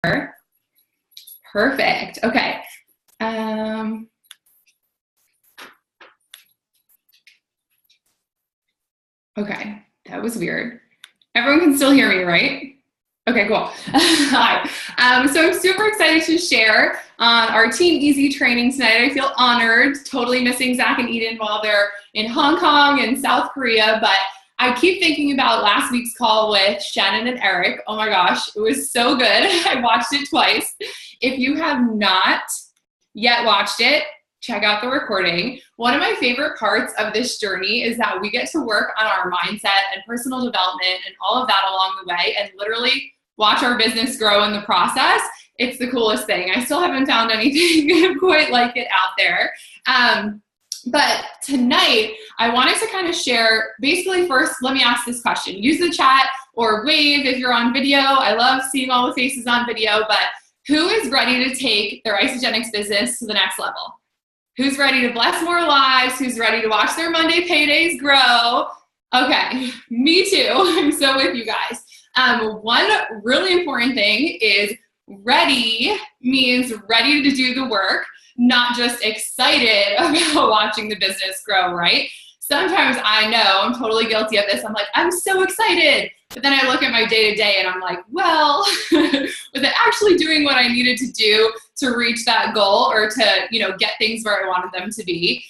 Perfect. Okay. Okay, that was weird. Everyone can still hear me, right? Okay, cool. Hi. So I'm super excited to share our Team Easy training tonight. I feel honored, totally missing Zach and Eden while they're in Hong Kong and South Korea, but I keep thinking about last week's call with Shannon and Eric. Oh my gosh, it was so good. I watched it twice. If you have not yet watched it, check out the recording. One of my favorite parts of this journey is that we get to work on our mindset and personal development and all of that along the way and literally watch our business grow in the process. It's the coolest thing. I still haven't found anything quite like it out there. But tonight, I wanted to kind of share, basically first, let me ask this question. Use the chat or wave if you're on video. I love seeing all the faces on video, but who is ready to take their Isagenix business to the next level? Who's ready to bless more lives? Who's ready to watch their Monday paydays grow? Okay, me too. I'm so with you guys. One really important thing is ready means ready to do the work, not just excited about watching the business grow, right? Sometimes I know, I'm totally guilty of this. I'm like, I'm so excited. But then I look at my day-to-day and I'm like, well, was it actually doing what I needed to do to reach that goal or to, get things where I wanted them to be?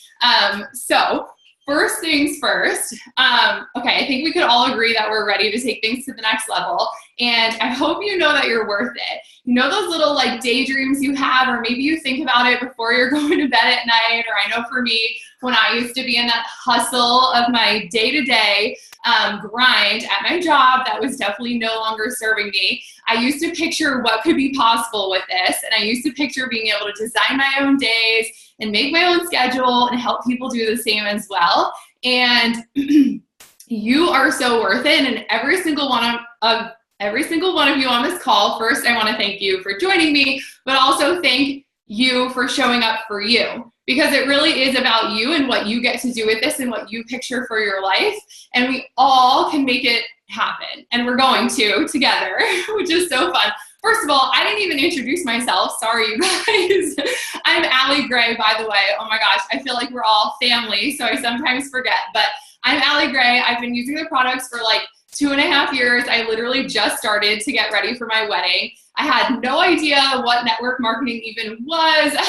So first things first, okay, I think we could all agree that we're ready to take things to the next level. And I hope you know that you're worth it. You know those little daydreams you have, or maybe you think about it before you're going to bed at night, or I know for me, when I used to be in that hustle of my day-to-day grind at my job that was definitely no longer serving me, I used to picture what could be possible with this. And I used to picture being able to design my own days and make my own schedule and help people do the same as well. And you are so worth it. And every single one of you on this call, first, I want to thank you for joining me, but also thank you for showing up for you, because it really is about you and what you get to do with this and what you picture for your life. And we all can make it happen. And we're going to together, which is so fun. First of all, I didn't even introduce myself. Sorry, you guys. I'm Allie Gray, by the way. Oh my gosh, I feel like we're all family, so I sometimes forget. But I'm Allie Gray. I've been using the products for 2.5 years. I literally just started to get ready for my wedding. I had no idea what network marketing even was. I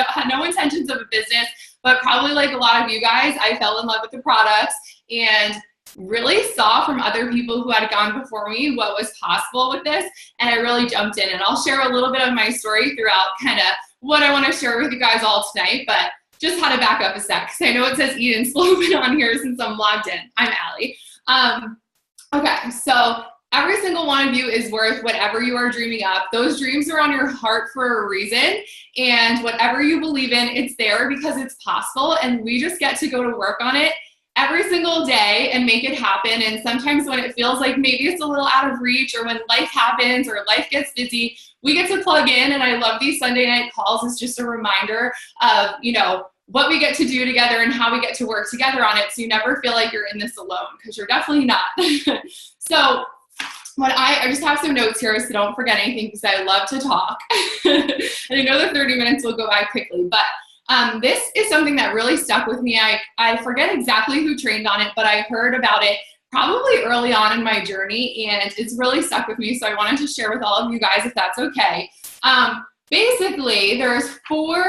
had no intentions of a business, but probably like a lot of you guys, I fell in love with the products and really saw from other people who had gone before me what was possible with this, and I really jumped in. And I'll share a little bit of my story throughout kind of what I want to share with you guys all tonight, but just had to back up a sec, because I know it says Eden Sloman on here since I'm logged in. I'm Allie. Okay, so every single one of you is worth whatever you are dreaming up. Those dreams are on your heart for a reason, and whatever you believe in, it's there because it's possible, and we just get to go to work on it every single day and make it happen. And sometimes when it feels like maybe it's a little out of reach, or when life happens or life gets busy, we get to plug in. And I love these Sunday night calls. It's just a reminder of, what we get to do together and how we get to work together on it, so you never feel like you're in this alone, because you're definitely not. So I just have some notes here, so don't forget anything, because I love to talk. And I know the 30 minutes will go by quickly, but this is something that really stuck with me. I forget exactly who trained on it, but I heard about it probably early on in my journey, and it's really stuck with me, so I wanted to share with all of you guys, if that's okay. Basically, there's four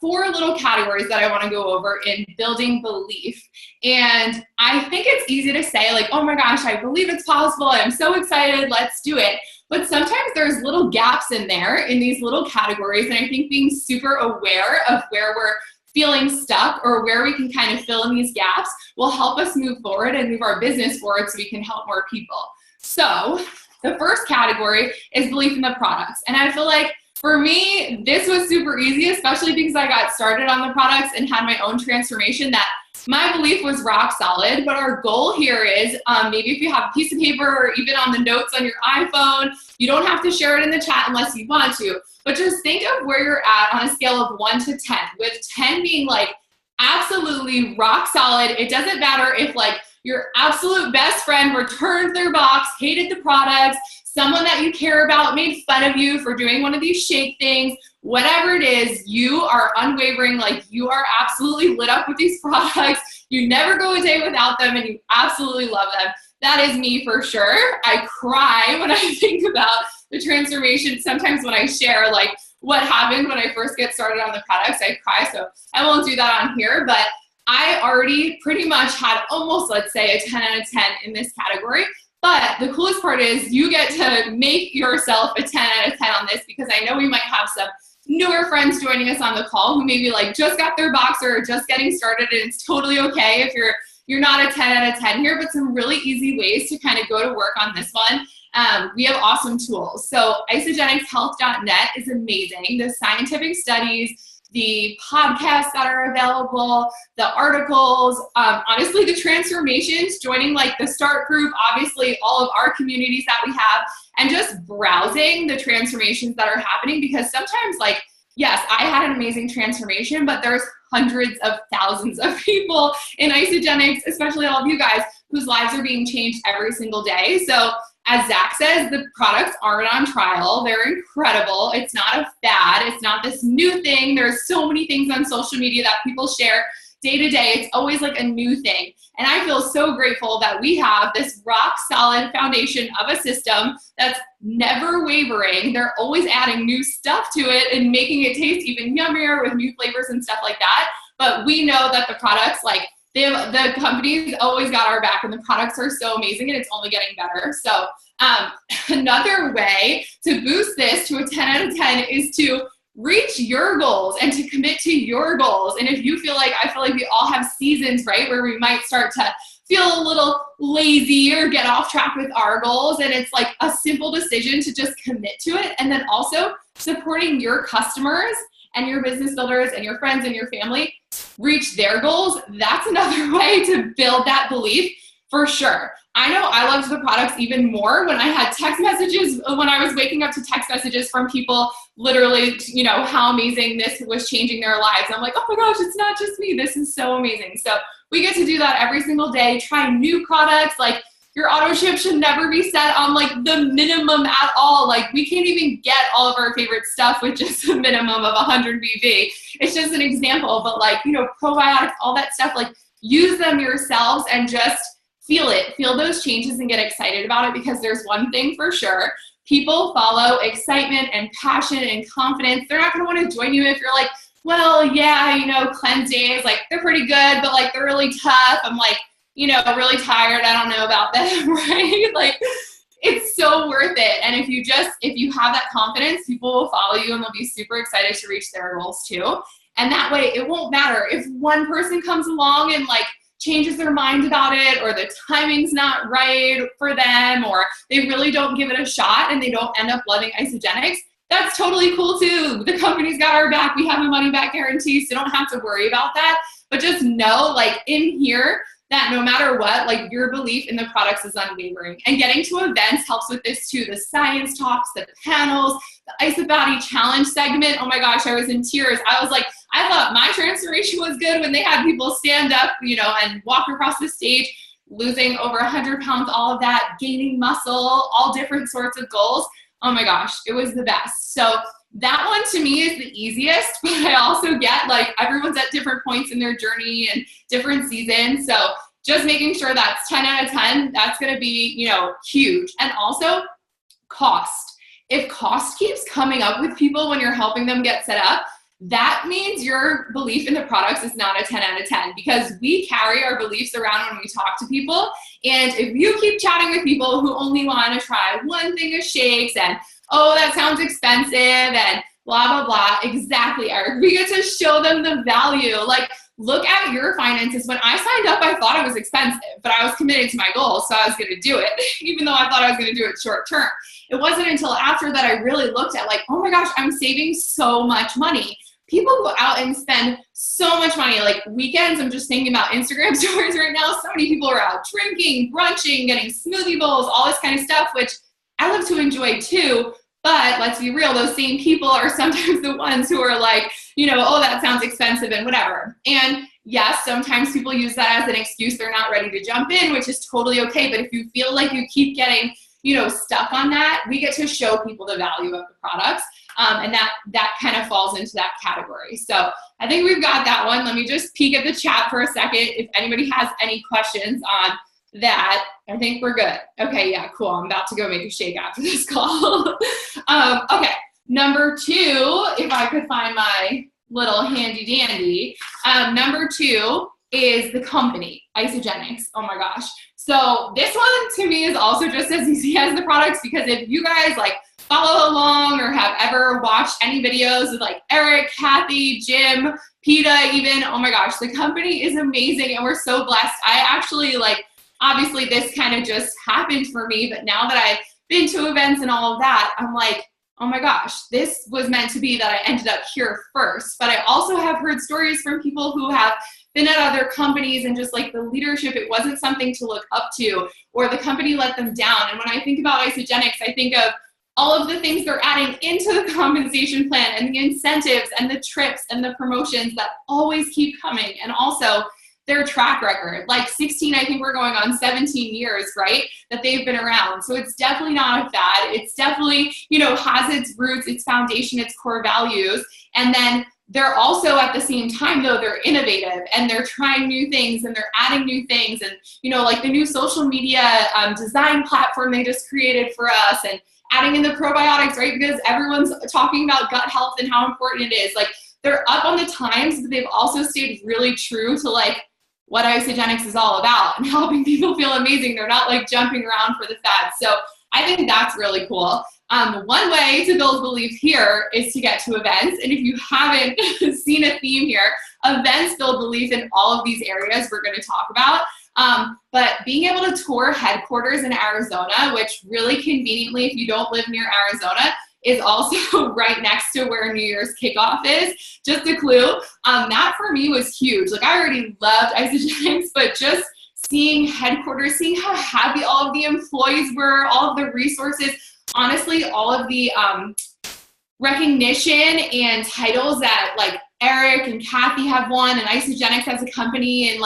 little categories that I want to go over in building belief. And I think it's easy to say, oh my gosh, I believe it's possible. I'm so excited. Let's do it. But sometimes there's little gaps in there in these little categories. And I think being super aware of where we're feeling stuck or where we can kind of fill in these gaps will help us move forward and move our business forward so we can help more people. So the first category is belief in the products. And I feel like for me, this was super easy, especially because I got started on the products and had my own transformation, that my belief was rock solid. But our goal here is, maybe if you have a piece of paper or even on the notes on your iPhone, you don't have to share it in the chat unless you want to, but just think of where you're at on a scale of 1 to 10, with 10 being absolutely rock solid. It doesn't matter if your absolute best friend returned their box, hated the products, someone that you care about made fun of you for doing one of these shake things, whatever it is, you are unwavering, like you are absolutely lit up with these products. You never go a day without them and you absolutely love them. That is me for sure. I cry when I think about the transformation. Sometimes when I share like what happened when I first get started on the products, I cry. So I won't do that on here, but I already pretty much had almost, let's say, a 10 out of 10 in this category. But the coolest part is you get to make yourself a 10 out of 10 on this, because I know we might have some newer friends joining us on the call who maybe like just got their box or just getting started, and it's totally okay if you're not a 10 out of 10 here, but some really easy ways to kind of go to work on this one. We have awesome tools. So isagenixhealth.net is amazing. The scientific studies, the podcasts that are available, the articles, honestly, the transformations, joining like the Start group, obviously all of our communities that we have, and just browsing the transformations that are happening, because sometimes like, yes, I had an amazing transformation, but there's hundreds of thousands of people in Isagenix, especially all of you guys, whose lives are being changed every single day. So as Zach says, the products aren't on trial. They're incredible. It's not a fad. It's not this new thing. There's so many things on social media that people share day to day. It's always like a new thing. And I feel so grateful that we have this rock solid foundation of a system that's never wavering. They're always adding new stuff to it and making it taste even yummier with new flavors and stuff like that. But we know that the products, like, the company's always got our back, and the products are so amazing, and it's only getting better. So another way to boost this to a 10 out of 10 is to reach your goals and to commit to your goals. And if you feel like, I feel like we all have seasons, right, where we might start to feel a little lazy or get off track with our goals, and it's like a simple decision to just commit to it. And then also supporting your customers and your business builders and your friends and your family reach their goals. That's another way to build that belief for sure. I know I loved the products even more when I had text messages, when I was waking up to text messages from people literally, you know, how amazing this was changing their lives. I'm like, oh my gosh, it's not just me. This is so amazing. So we get to do that every single day, try new products. Like, your auto ship should never be set on like the minimum at all. Like, we can't even get all of our favorite stuff with just a minimum of 100 BV. It's just an example, but like, you know, probiotics, all that stuff, like use them yourselves and just feel it, feel those changes and get excited about it, because there's one thing for sure. People follow excitement and passion and confidence. They're not gonna wanna join you if you're like, well, yeah, you know, cleanse days, like they're pretty good, but like they're really tough. I'm like, you know, really tired. I don't know about them, right? Like, it's so worth it. And if you have that confidence, people will follow you and they'll be super excited to reach their goals too. And that way it won't matter if one person comes along and like changes their mind about it, or the timing's not right for them, or they really don't give it a shot and they don't end up loving Isagenix. That's totally cool too. The company's got our back. We have a money back guarantee, so don't have to worry about that. But just know, like, in here, that no matter what, like, your belief in the products is unwavering. And getting to events helps with this too. The science talks, the panels, the IsaBody challenge segment. Oh my gosh, I was in tears. I was like, I thought my transformation was good when they had people stand up, you know, and walk across the stage, losing over 100 pounds, all of that, gaining muscle, all different sorts of goals. Oh my gosh, it was the best. So that one to me is the easiest, but I also get, like, everyone's at different points in their journey and different seasons. So just making sure that's 10 out of 10, that's going to be, you know, huge. And also cost. If cost keeps coming up with people when you're helping them get set up, that means your belief in the products is not a 10 out of 10, because we carry our beliefs around when we talk to people. And if you keep chatting with people who only want to try one thing of shakes and, oh, that sounds expensive and blah, blah, blah. Exactly, Eric. We get to show them the value. Like, look at your finances. When I signed up, I thought it was expensive, but I was committed to my goals, so I was going to do it, even though I thought I was going to do it short term. It wasn't until after that I really looked at, like, oh my gosh, I'm saving so much money. People go out and spend so much money. Like, weekends, I'm just thinking about Instagram stories right now. So many people are out drinking, brunching, getting smoothie bowls, all this kind of stuff, which I love to enjoy too. But let's be real, those same people are sometimes the ones who are like, you know, oh, that sounds expensive and whatever. And yes, sometimes people use that as an excuse. They're not ready to jump in, which is totally okay. But if you feel like you keep getting, stuck on that, we get to show people the value of the products. And that kind of falls into that category. So I think we've got that one. Let me just peek at the chat for a second. If anybody has any questions on that, I think we're good. Okay, yeah, cool. I'm about to go make a shake after this call. Okay, number 2, if I could find my little handy dandy. Number 2 is the company, Isagenix. Oh my gosh. So this one to me is also just as easy as the products, because if you guys like follow along or have ever watched any videos with like Eric, Kathy, Jim, PETA even, oh my gosh, the company is amazing and we're so blessed. I actually obviously this kind of just happened for me, but now that I've been to events and all of that, I'm like, oh my gosh, this was meant to be that I ended up here first. But I also have heard stories from people who have been at other companies and just like the leadership, it wasn't something to look up to, or the company let them down. And when I think about Isagenix, I think of all of the things they're adding into the compensation plan and the incentives and the trips and the promotions that always keep coming. And also their track record, like 16, I think we're going on 17 years, right, that they've been around. So it's definitely not a fad. It's definitely, has its roots, its foundation, its core values. And then they're also at the same time, though, they're innovative and they're trying new things and they're adding new things. And, like the new social media design platform they just created for us, and adding in the probiotics, right? Because everyone's talking about gut health and how important it is. Like, they're up on the times, but they've also stayed really true to what Isagenix is all about and helping people feel amazing. They're not jumping around for the fad. So I think that's really cool. One way to build belief here is to get to events. And if you haven't seen a theme here, events build belief in all of these areas we're going to talk about. But being able to tour headquarters in Arizona, which really conveniently, if you don't live near Arizona, is also right next to where New Year's kickoff is. Just a clue. That for me was huge. I already loved Isagenix, but just seeing headquarters, seeing how happy all of the employees were, all of the resources, honestly, all of the recognition and titles that Eric and Kathy have won, and Isagenix as a company and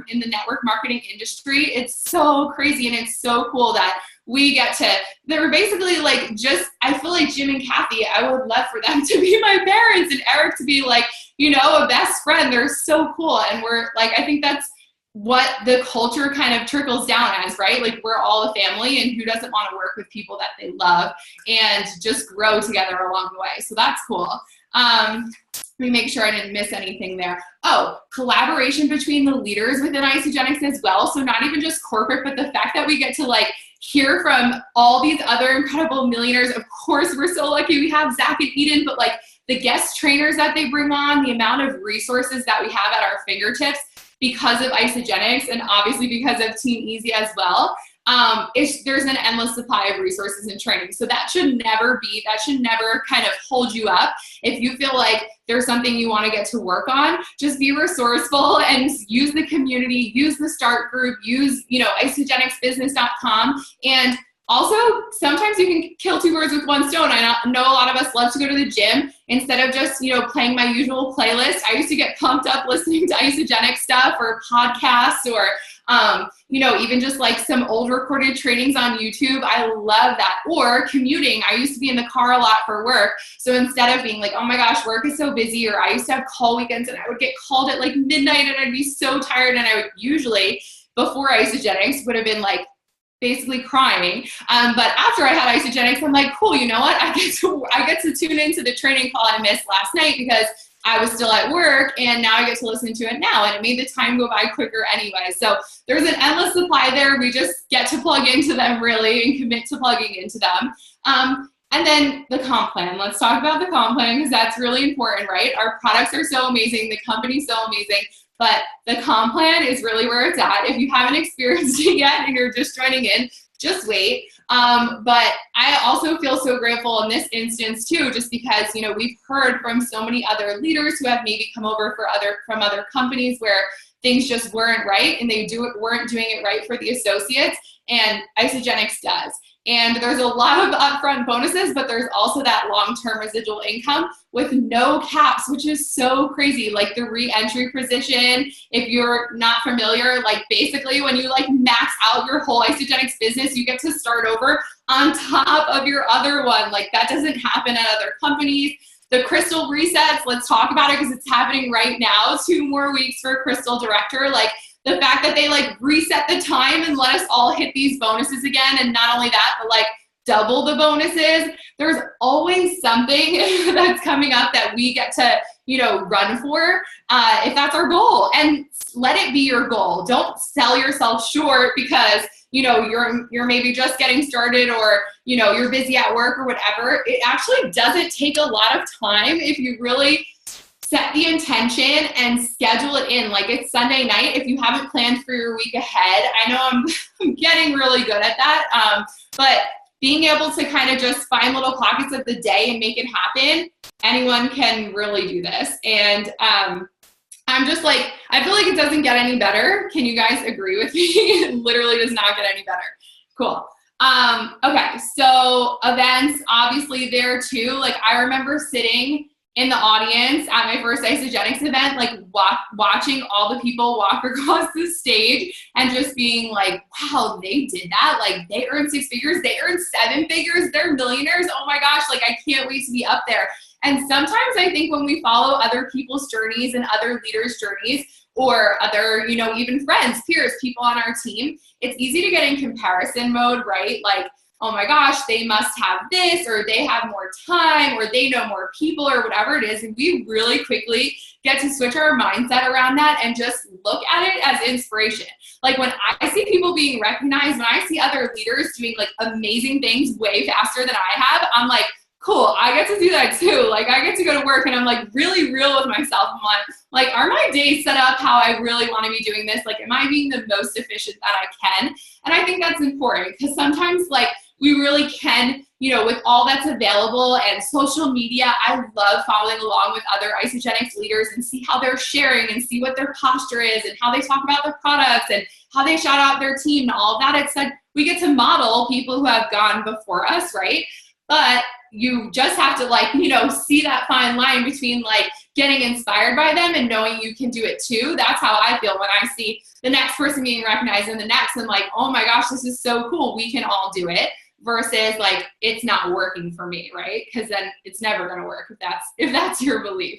in the network marketing industry. It's so crazy and it's so cool that we get to, they're basically I feel like Jim and Kathy, I would love for them to be my parents and Eric to be a best friend. They're so cool. And we're I think that's what the culture kind of trickles down as, right? We're all a family, and who doesn't want to work with people that they love and just grow together along the way. So that's cool. Let me make sure I didn't miss anything there. Oh, collaboration between the leaders within Isagenix as well. So not even just corporate, but the fact that we get to hear from all these other incredible millionaires. Of course, we're so lucky we have Zach and Eden, but the guest trainers that they bring on, the amount of resources that we have at our fingertips because of Isagenix, and obviously because of Team Easy as well. There's an endless supply of resources and training. So that should never kind of hold you up. If you feel like there's something you want to get to work on, just be resourceful and use the community, use the start group, use, isagenixbusiness.com. And also, sometimes you can kill 2 birds with 1 stone. I know a lot of us love to go to the gym. Instead of just, playing my usual playlist, I used to get pumped up listening to Isagenix stuff or podcasts or, even just some old recorded trainings on YouTube. I love that. Or commuting. I used to be in the car a lot for work. So instead of being oh my gosh, work is so busy, or I used to have call weekends and I would get called at midnight and I'd be so tired, and I would usually, before Isagenix, would have been basically crying. But after I had Isagenix, I'm cool, you know what? I get to tune into the training call I missed last night because I was still at work, and now I get to listen to it now, and it made the time go by quicker anyway. So there's an endless supply there. We just get to plug into them really and commit to plugging into them. And then the comp plan. Let's talk about the comp plan because that's really important, right? Our products are so amazing. The company's so amazing. But the comp plan is really where it's at. If you haven't experienced it yet and you're just joining in, just wait. But I also feel so grateful in this instance too, just because, we've heard from so many other leaders who have maybe come over from other companies where things just weren't right and they weren't doing it right for the associates, and Isagenix does. And there's a lot of upfront bonuses, but there's also that long-term residual income with no caps, which is so crazy. Like the re-entry position, if you're not familiar, like basically when you like max out your whole Isagenix business, you get to start over on top of your other one. Like that doesn't happen at other companies. The Crystal resets, let's talk about it because it's happening right now. 2 more weeks for Crystal Director. Like the fact that they like reset the time and let us all hit these bonuses again. And not only that, but like double the bonuses. There's always something that's coming up that we get to, you know, run for if that's our goal. And let it be your goal. Don't sell yourself short because, you know, you're maybe just getting started or, you know, you're busy at work or whatever. It actually doesn't take a lot of time if you really set the intention and schedule it in. Like it's Sunday night. If you haven't planned for your week ahead, I know I'm getting really good at that. But being able to kind of just find little pockets of the day and make it happen, anyone can really do this. And I'm just like, I feel like it doesn't get any better. Can you guys agree with me? It literally does not get any better. Cool. Okay, so events, obviously there too. Like I remember sitting in the audience at my first Isagenix event, like watching all the people walk across the stage and just being like, wow, they did that. Like they earned 6 figures, they earned 7 figures, they're millionaires. Oh my gosh, like I can't wait to be up there. And sometimes I think when we follow other people's journeys and other leaders' journeys or other, you know, even friends, peers, people on our team, it's easy to get in comparison mode, right? Like, oh my gosh, they must have this, or they have more time, or they know more people, or whatever it is. And we really quickly get to switch our mindset around that and just look at it as inspiration. Like when I see people being recognized, when I see other leaders doing like amazing things way faster than I have, I'm like, cool, I get to do that too. Like I get to go to work and I'm like really real with myself. I'm like, are my days set up how I really want to be doing this? Like, am I being the most efficient that I can? And I think that's important because sometimes like we really can, you know, with all that's available and social media, I love following along with other Isagenix leaders and see how they're sharing and see what their posture is and how they talk about their products and how they shout out their team and all of that. It's like we get to model people who have gone before us, right? But you just have to like, you know, see that fine line between like getting inspired by them and knowing you can do it too. That's how I feel when I see the next person being recognized and the next. I'm like, oh my gosh, this is so cool. We can all do it versus like, it's not working for me, right? Because then it's never going to work if that's your belief.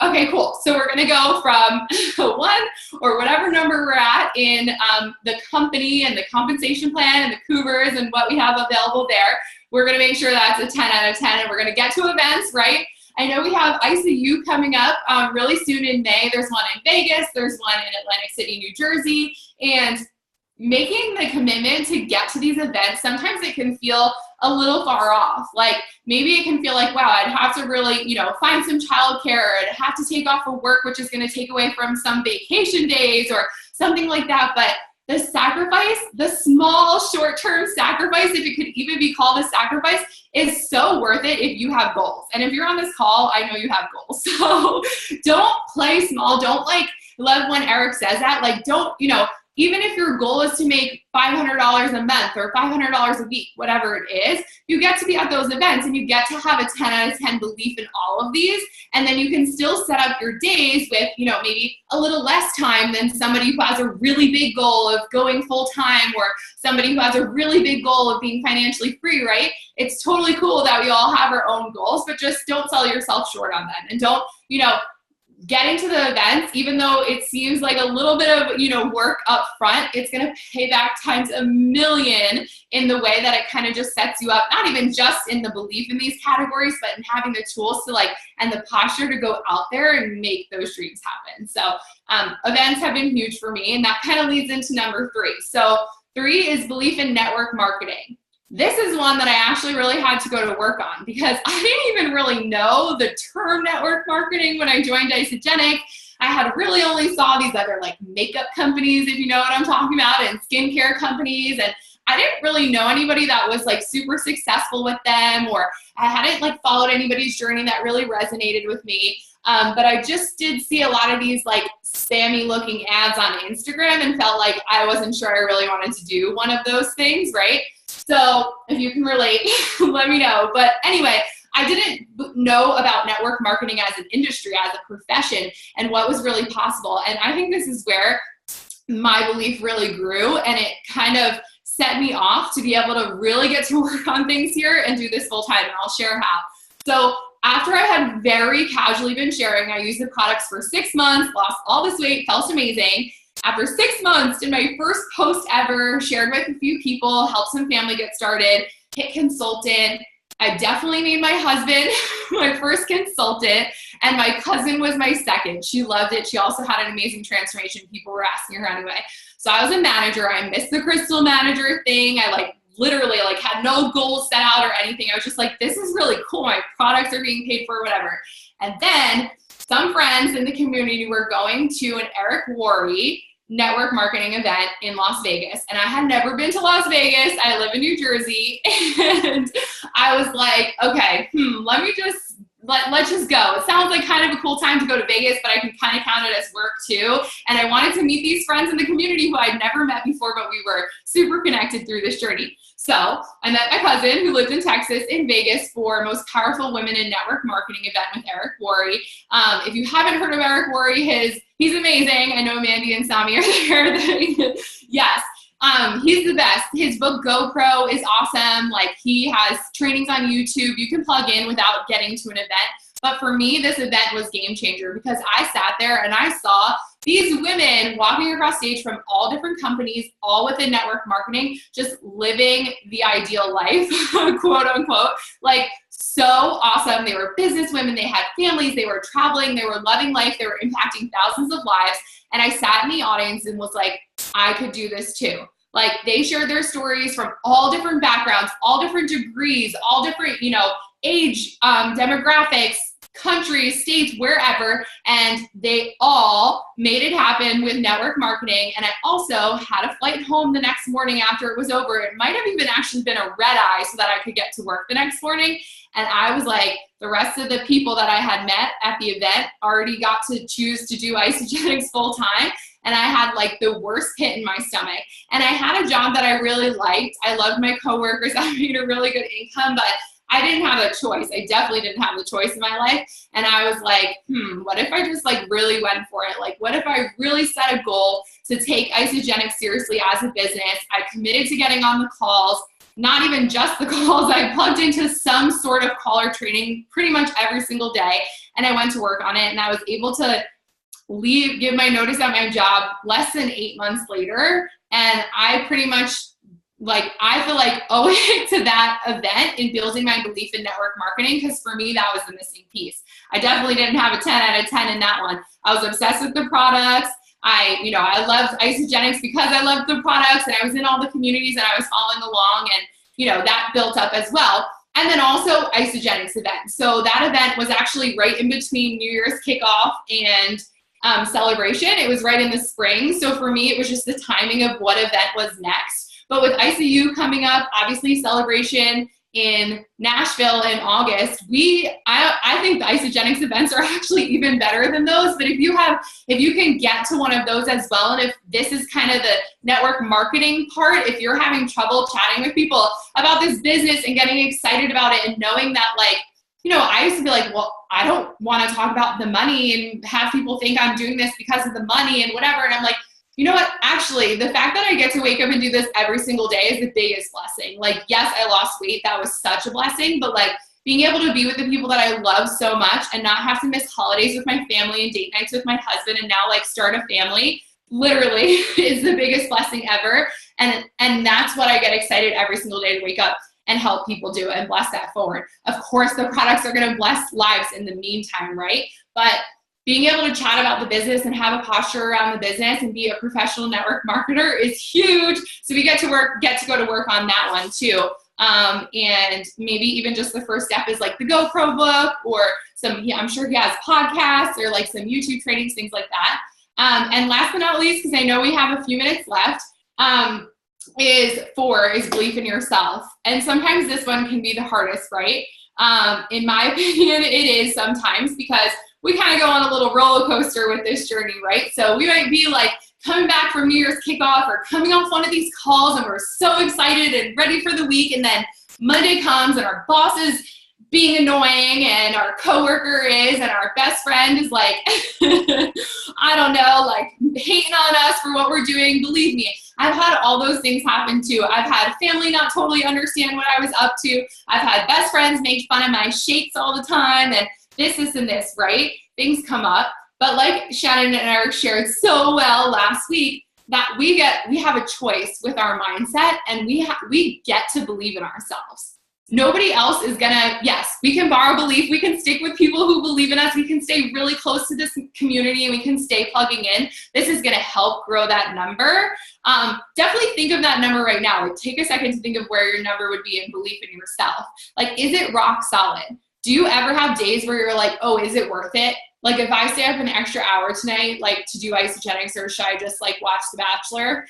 Okay, cool. So we're going to go from 1 or whatever number we're at in the company and the compensation plan and the Cougars and what we have available there. We're going to make sure that's a 10 out of 10 and we're going to get to events, right? I know we have ICU coming up really soon in May. There's one in Vegas. There's one in Atlantic City, New Jersey. And making the commitment to get to these events, sometimes it can feel a little far off. Like maybe it can feel like, wow, I'd have to really, you know, find some childcare, or I'd have to take off of work, which is going to take away from some vacation days or something like that. But the sacrifice, the small short-term sacrifice, if it could even be called a sacrifice, is so worth it if you have goals. And if you're on this call, I know you have goals. So don't play small. Don't like, love when Eric says that, like don't, you know, even if your goal is to make $500 a month or $500 a week, whatever it is, you get to be at those events and you get to have a 10 out of 10 belief in all of these. And then you can still set up your days with, you know, maybe a little less time than somebody who has a really big goal of going full time or somebody who has a really big goal of being financially free, right? It's totally cool that we all have our own goals, but just don't sell yourself short on them. And don't, you know, get into the events, even though it seems like a little bit of, you know, work up front, it's going to pay back times a million in the way that it kind of just sets you up, not even just in the belief in these categories, but in having the tools to like, and the posture to go out there and make those dreams happen. So events have been huge for me, and that kind of leads into number 3. So 3 is belief in network marketing. This is one that I actually really had to go to work on because I didn't even really know the term network marketing when I joined Isagenix. I had really only saw these other like makeup companies, if you know what I'm talking about, and skincare companies. And I didn't really know anybody that was like super successful with them, or I hadn't like followed anybody's journey that really resonated with me. But I just did see a lot of these like spammy looking ads on Instagram and felt like I wasn't sure I really wanted to do one of those things, right? So if you can relate, let me know. But anyway, I didn't know about network marketing as an industry, as a profession, and what was really possible. And I think this is where my belief really grew, and it kind of set me off to be able to really get to work on things here and do this full time. And I'll share how. So after I had very casually been sharing, I used the products for 6 months, lost all this weight, felt amazing. After 6 months, did my first post ever, shared with a few people, helped some family get started, hit consultant. I definitely made my husband my first consultant, and my cousin was my second. She loved it. She also had an amazing transformation. People were asking her anyway. So I was a manager. I missed the crystal manager thing. I literally had no goals set out or anything. I was just like, this is really cool. My products are being paid for, whatever. And then some friends in the community were going to an Eric Worre network marketing event in Las Vegas. And I had never been to Las Vegas. I live in New Jersey. And I was like, okay, let's just go. It sounds like kind of a cool time to go to Vegas, but I can kind of count it as work too. And I wanted to meet these friends in the community who I'd never met before, but we were super connected through this journey. So I met my cousin who lived in Texas in Vegas for Most Powerful Women in Network Marketing event with Eric Worre. If you haven't heard of Eric Worre, he's amazing. I know Mandy and Sami are there. Yes. He's the best. His book GoPro is awesome. He has trainings on YouTube you can plug in without getting to an event. But for me, this event was game changer because I sat there and I saw these women walking across stage from all different companies, all within network marketing, just living the ideal life, quote unquote. So awesome. They were business women. They had families. They were traveling. They were loving life. They were impacting thousands of lives. And I sat in the audience and was like, I could do this too. They shared their stories from all different backgrounds, all different degrees, all different, age, demographics, countries, states, wherever, and they all made it happen with network marketing. And I also had a flight home the next morning after it was over. It might have even actually been a red eye so that I could get to work the next morning. And I was like, the rest of the people that I had met at the event already got to choose to do Isagenix full time. And I had the worst pit in my stomach. And I had a job that I really liked. I loved my coworkers. I made a really good income, but I didn't have a choice. I definitely didn't have the choice in my life. And I was like, what if I just really went for it? What if I really set a goal to take Isagenix seriously as a business? I committed to getting on the calls, not even just the calls. I plugged into some sort of caller training pretty much every single day. And I went to work on it, and I was able to give my notice at my job less than 8 months later. And I pretty much I feel owe it to that event in building my belief in network marketing, because for me, that was the missing piece. I definitely didn't have a 10 out of 10 in that one. I was obsessed with the products. I loved Isagenix because I loved the products, and I was in all the communities and I was following along, and that built up as well. And then also Isagenix event. So that event was actually right in between New Year's kickoff and celebration. It was right in the spring. So for me, it was just the timing of what event was next. But with ICU coming up, obviously celebration in Nashville in August, I think the Isagenix events are actually even better than those. But if you can get to one of those as well, and if this is kind of the network marketing part, if you're having trouble chatting with people about this business and getting excited about it and knowing that I used to be like, well, I don't want to talk about the money and have people think I'm doing this because of the money and whatever. And I'm like, you know what? Actually, the fact that I get to wake up and do this every single day is the biggest blessing. Yes, I lost weight. That was such a blessing. But being able to be with the people that I love so much and not have to miss holidays with my family and date nights with my husband and now start a family literally is the biggest blessing ever. And that's what I get excited every single day to wake up and help people do and bless that forward. Of course, the products are going to bless lives in the meantime, right? But being able to chat about the business and have a posture around the business and be a professional network marketer is huge. So we get to go to work on that one too. And maybe even just the first step is the GoPro book or I'm sure he has podcasts or some YouTube trainings, things like that. And last but not least, because I know we have a few minutes left, is belief in yourself. And sometimes this one can be the hardest, right? In my opinion, it is sometimes because we kind of go on a little roller coaster with this journey, right? So we might be coming back from New Year's kickoff or coming off one of these calls and we're so excited and ready for the week, and then Monday comes and our boss is being annoying and our coworker is and our best friend is like, I don't know, like hating on us for what we're doing. Believe me, I've had all those things happen too. I've had family not totally understand what I was up to. I've had best friends make fun of my shakes all the time and this, and this, right? Things come up. But like Shannon and Eric shared so well last week, that we have a choice with our mindset, and we get to believe in ourselves. Nobody else is gonna, yes, we can borrow belief, we can stick with people who believe in us, we can stay really close to this community, and we can stay plugging in. This is gonna help grow that number. Definitely think of that number right now. Like, take a second to think of where your number would be in belief in yourself. Like, is it rock solid? Do you ever have days where you're like, oh, is it worth it? Like, if I stay up an extra hour tonight, like to do Isagenix, or should I just like watch The Bachelor?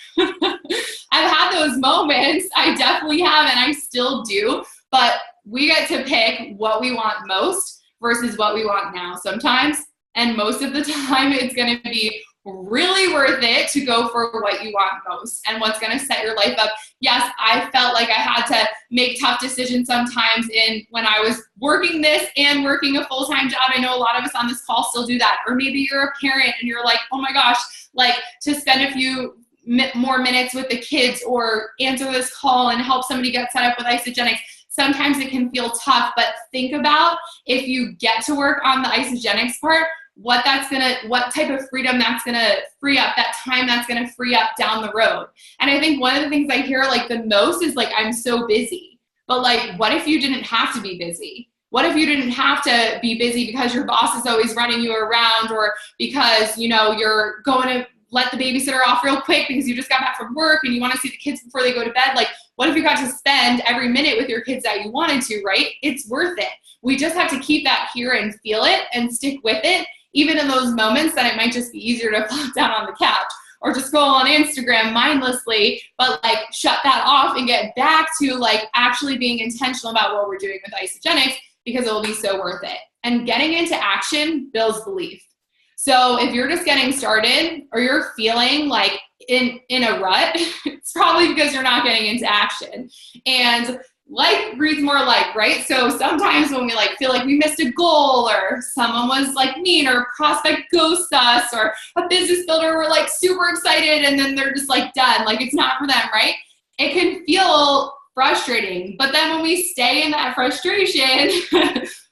I've had those moments. I definitely have, and I still do. But we get to pick what we want most versus what we want now sometimes. And most of the time, it's going to be really worth it to go for what you want most and what's going to set your life up. Yes, I felt like I had to make tough decisions sometimes when I was working this and working a full-time job. I know a lot of us on this call still do that. Or maybe you're a parent and you're like, oh my gosh, like to spend a few more minutes with the kids or answer this call and help somebody get set up with Isagenix. Sometimes it can feel tough, but think about if you get to work on the Isagenix part, what type of freedom that's gonna free up, that time that's gonna free up down the road. And I think one of the things I hear like the most is like, I'm so busy. But like, what if you didn't have to be busy? What if you didn't have to be busy because your boss is always running you around, or because, you know, you're going to let the babysitter off real quick because you just got back from work and you want to see the kids before they go to bed? Like, what if you got to spend every minute with your kids that you wanted to, right? It's worth it. We just have to keep that here and feel it and stick with it, even in those moments that it might just be easier to plop down on the couch or just scroll on Instagram mindlessly, but like shut that off and get back to like actually being intentional about what we're doing with Isagenix, because it will be so worth it. And getting into action builds belief. So if you're just getting started or you're feeling like in a rut, it's probably because you're not getting into action. And like breeds more like, right? So sometimes when we like feel like we missed a goal, or someone was like mean, or a prospect ghosts us, or a business builder, we're like super excited and then they're just like done, like it's not for them, right? It can feel frustrating, but then when we stay in that frustration,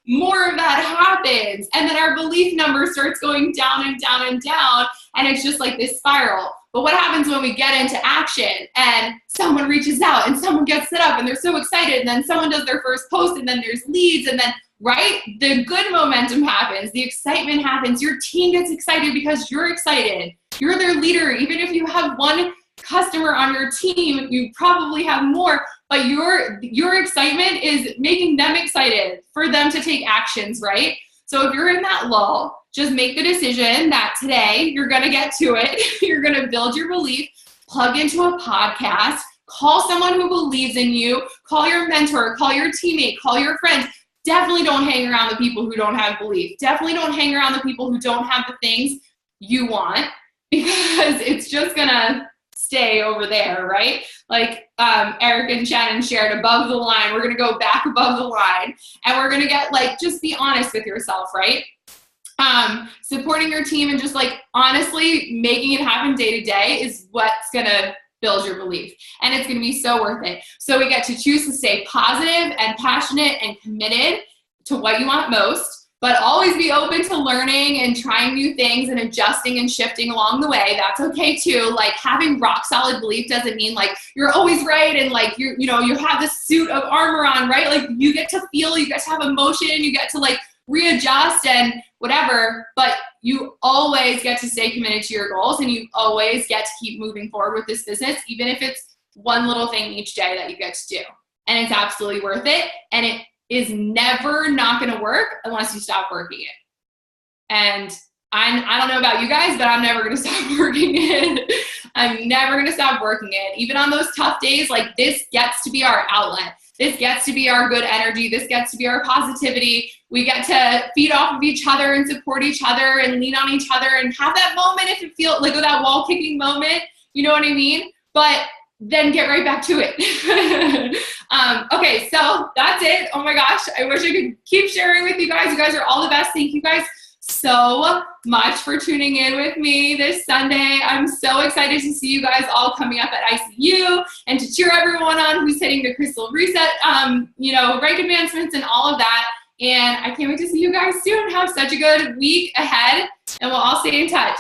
more of that happens, and then our belief number starts going down and down and down, and it's just like this spiral. But what happens when we get into action and someone reaches out and someone gets set up and they're so excited, and then someone does their first post, and then there's leads, and then, right, the good momentum happens, the excitement happens, your team gets excited because you're excited. You're their leader. Even if you have one customer on your team, you probably have more, but your excitement is making them excited for them to take actions, right? So if you're in that lull, just make the decision that today you're gonna get to it. You're gonna build your belief, plug into a podcast, call someone who believes in you, call your mentor, call your teammate, call your friends. Definitely don't hang around the people who don't have belief. Definitely don't hang around the people who don't have the things you want, because it's just gonna stay over there, right? Like Eric and Shannon shared, above the line. We're gonna go back above the line, and we're gonna get like, just be honest with yourself, right? Supporting your team and just like honestly making it happen day to day is what's gonna build your belief, and it's gonna be so worth it. So we get to choose to stay positive and passionate and committed to what you want most, but always be open to learning and trying new things and adjusting and shifting along the way. That's okay too. Like, having rock solid belief doesn't mean like you're always right and like you have this suit of armor on, right? Like, you get to feel, you get to have emotion, you get to like readjust and whatever, but you always get to stay committed to your goals, and you always get to keep moving forward with this business, even if it's one little thing each day that you get to do. And it's absolutely worth it. And it is never not going to work unless you stop working it. And I don't know about you guys, but I'm never going to stop working it. I'm never going to stop working it. Even on those tough days, like, this gets to be our outlet. This gets to be our good energy. This gets to be our positivity. We get to feed off of each other and support each other and lean on each other and have that moment if it feels like that wall kicking moment, you know what I mean? But then get right back to it. Okay, so that's it. Oh my gosh, I wish I could keep sharing with you guys. You guys are all the best. Thank you guys so much for tuning in with me this Sunday. I'm so excited to see you guys all coming up at ICU and to cheer everyone on who's hitting the Crystal Reset, rank advancements and all of that. And I can't wait to see you guys soon. Have such a good week ahead, and we'll all stay in touch.